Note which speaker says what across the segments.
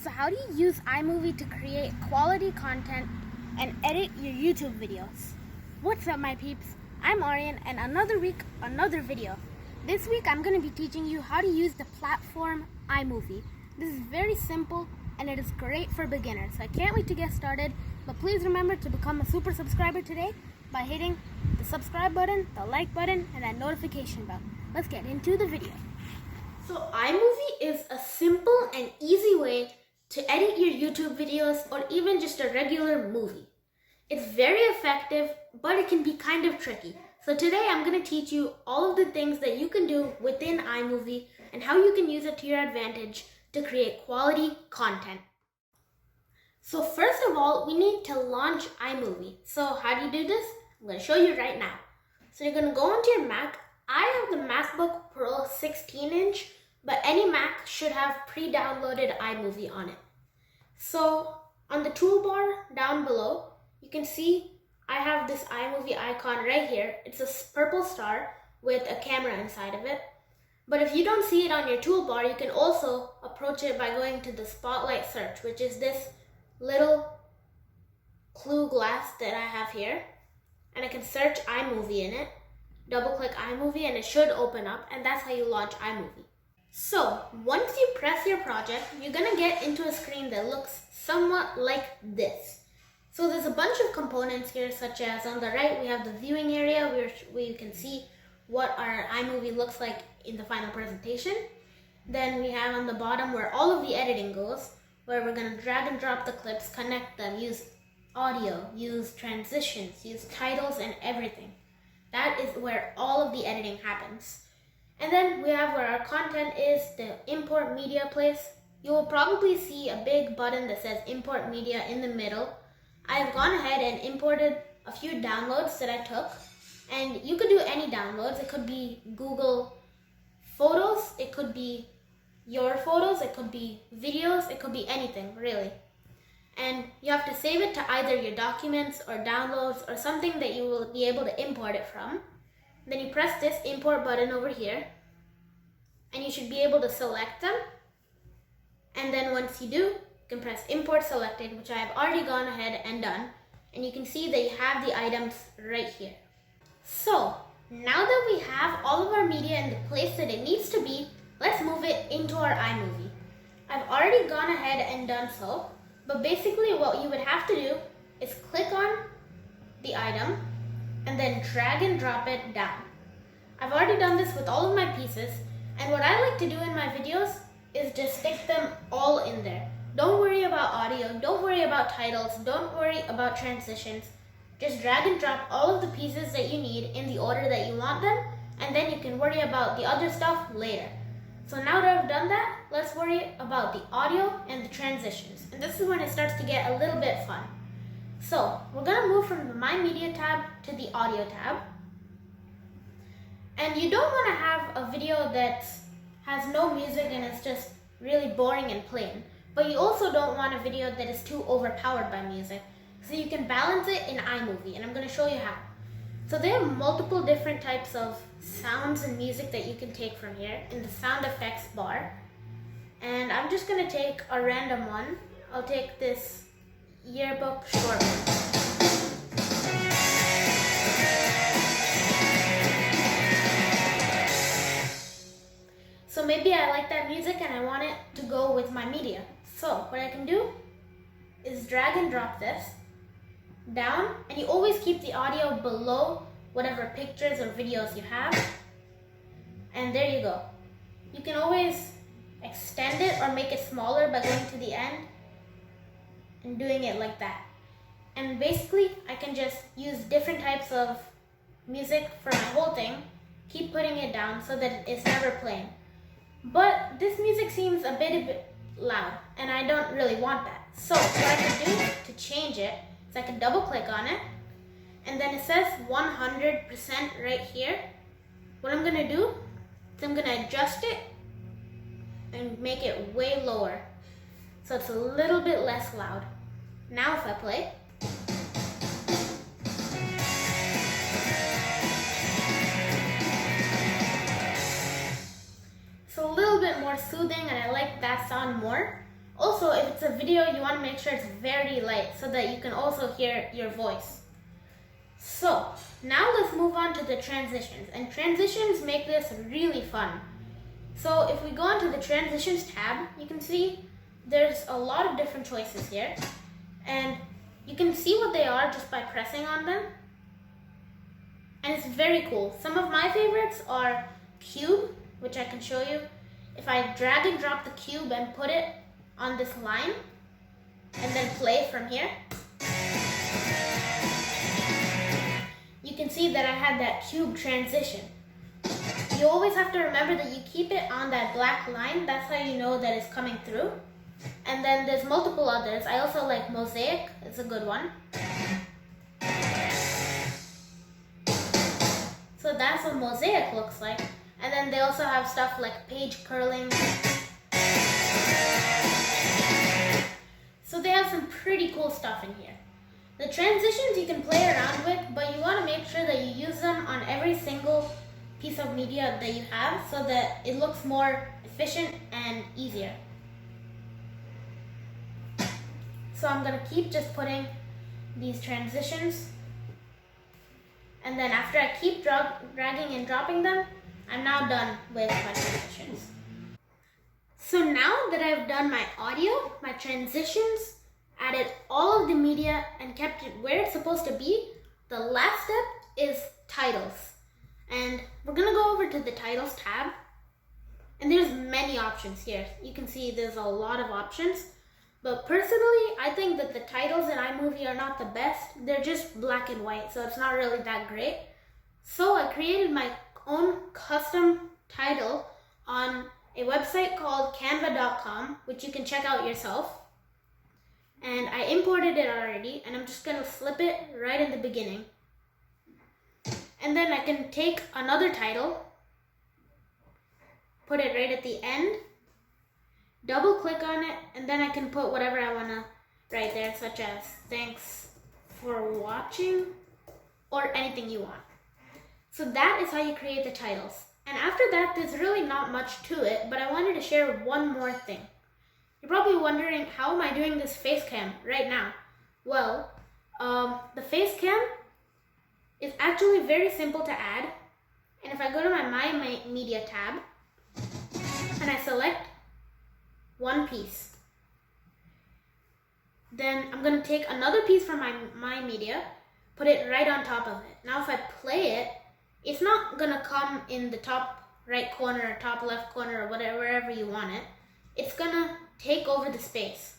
Speaker 1: So how do you use iMovie to create quality content and edit your YouTube videos? What's up, my peeps? I'm Aryan, and another week, another video. This week I'm going to be teaching you how to use the platform iMovie. This is very simple and it is great for beginners. So I can't wait to get started, but please remember to become a super subscriber today by hitting the subscribe button, the like button, and that notification bell. Let's get into the video. So iMovie is a simple and easy way to edit your YouTube videos or even just a regular movie. It's very effective, but it can be kind of tricky. So today I'm going to teach you all of the things that you can do within iMovie and how you can use it to your advantage to create quality content. So first of all, we need to launch iMovie. So how do you do this? I'm going to show you right now. So you're going to go onto your Mac. I have the MacBook Pro 16-inch, but any Mac should have pre-downloaded iMovie on it. So on the toolbar down below, you can see I have this iMovie icon right here. It's a purple star with a camera inside of it. But if you don't see it on your toolbar, you can also approach it by going to the Spotlight search, which is this little clue glass that I have here. And I can search iMovie in it, double click iMovie, and it should open up, and that's how you launch iMovie. So once you press your project, you're gonna get into a screen that looks somewhat like this. So there's a bunch of components here, such as on the right we have the viewing area where you can see what our iMovie looks like in the final presentation. Then we have on the bottom where all of the editing goes, where we're gonna drag and drop the clips, connect them, use audio, use transitions, use titles, and everything. That is where all of the editing happens. And then we have where our content is, the import media place. You will probably see a big button that says import media in the middle. I've gone ahead and imported a few downloads that I took. And you could do any downloads. It could be Google Photos, it could be your photos, it could be videos, it could be anything, really. And you have to save it to either your documents or downloads or something that you will be able to import it from. Then you press this import button over here and you should be able to select them. And then once you do, you can press import selected, which I have already gone ahead and done. And you can see that you have the items right here. So now that we have all of our media in the place that it needs to be, let's move it into our iMovie. I've already gone ahead and done so, but basically what you would have to do is click on the item and then drag and drop it down. I've already done this with all of my pieces, and what I like to do in my videos is just stick them all in there. Don't worry about audio, don't worry about titles, don't worry about transitions. Just drag and drop all of the pieces that you need in the order that you want them, and then you can worry about the other stuff later. So now that I've done that, let's worry about the audio and the transitions. And this is when it starts to get a little bit fun. So we're gonna move from the My Media tab to the Audio tab. And you don't wanna have a video that has no music and it's just really boring and plain. But you also don't want a video that is too overpowered by music. So you can balance it in iMovie, and I'm gonna show you how. So there are multiple different types of sounds and music that you can take from here in the sound effects bar. And I'm just gonna take a random one. I'll take this yearbook short one. So maybe I like that music and I want it to go with my media. So what I can do is drag and drop this down, and you always keep the audio below whatever pictures or videos you have. And there you go. You can always extend it or make it smaller by going to the end and doing it like that. And basically I can just use different types of music for my whole thing, keep putting it down so that it's never playing. But this music seems a bit loud and I don't really want that. So what I can do to change it is I can double click on it, and then it says 100% right here. What I'm gonna do is I'm gonna adjust it and make it way lower so it's a little bit less loud. Now if I play, it's a little bit more soothing and I like that sound more. Also, if it's a video, you want to make sure it's very light so that you can also hear your voice. So, now let's move on to the transitions. And transitions make this really fun. So if we go into the transitions tab, you can see there's a lot of different choices here. And you can see what they are just by pressing on them. And it's very cool. Some of my favorites are cube, which I can show you. If I drag and drop the cube and put it on this line, and then play from here, you can see that I had that cube transition. You always have to remember that you keep it on that black line. That's how you know that it's coming through. And then there's multiple others. I also like mosaic. It's a good one. So that's what mosaic looks like. And then they also have stuff like page curling. So they have some pretty cool stuff in here. The transitions you can play around with, but you want to make sure that you use them on every single piece of media that you have so that it looks more efficient and easier. So I'm going to keep just putting these transitions, and then after I keep dragging and dropping them, I'm now done with my transitions. So now that I've done my audio, my transitions, added all of the media and kept it where it's supposed to be, the last step is titles. And we're gonna go over to the titles tab, and there's many options here. You can see there's a lot of options, but personally, I think that the titles in iMovie are not the best. They're just black and white, so it's not really that great. So I created my own custom title on a website called canva.com, which you can check out yourself. And I imported it already, and I'm just gonna slip it right in the beginning. And then I can take another title, put it right at the end, double click on it, and then I can put whatever I wanna right there, such as thanks for watching, or anything you want. So that is how you create the titles. And after that, there's really not much to it, but I wanted to share one more thing. You're probably wondering, how am I doing this face cam right now? Well, the face cam is actually very simple to add. And if I go to my Media tab, and I select one piece, then I'm going to take another piece from my Media, put it right on top of it. Now if I play it, it's not going to come in the top right corner or top left corner or whatever, wherever you want it. It's going to take over the space.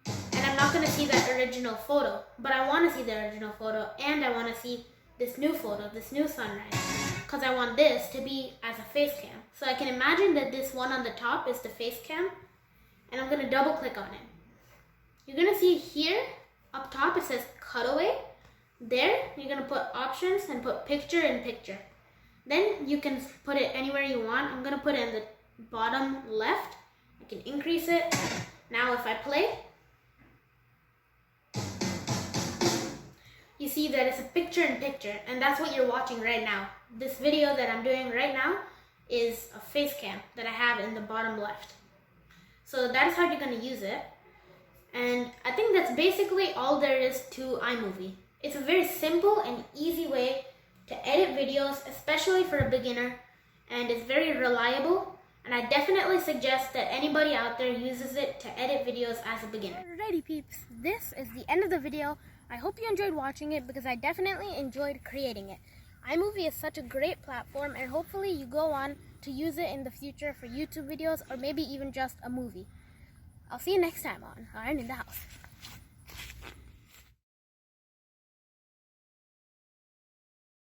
Speaker 1: And I'm not going to see that original photo, but I want to see the original photo, and I want to see this new photo, this new sunrise, because I want this to be as a face cam. So I can imagine that this one on the top is the face cam, and I'm going to double click on it. You're going to see here up top it says cutaway. There you're going to put options and put picture in picture. Then you can put it anywhere you want. I'm going to put it in the bottom left. I can increase it. Now if I play, you see that it's a picture in picture, and that's what you're watching right now. This video that I'm doing right now is a face cam that I have in the bottom left. So that's how you're going to use it. And I think that's basically all there is to iMovie. It's a very simple and easy way to edit videos, especially for a beginner, and it's very reliable. And I definitely suggest that anybody out there uses it to edit videos as a beginner. Alrighty peeps, this is the end of the video. I hope you enjoyed watching it, because I definitely enjoyed creating it. iMovie is such a great platform, and hopefully you go on to use it in the future for YouTube videos, or maybe even just a movie. I'll see you next time on Iron in the House.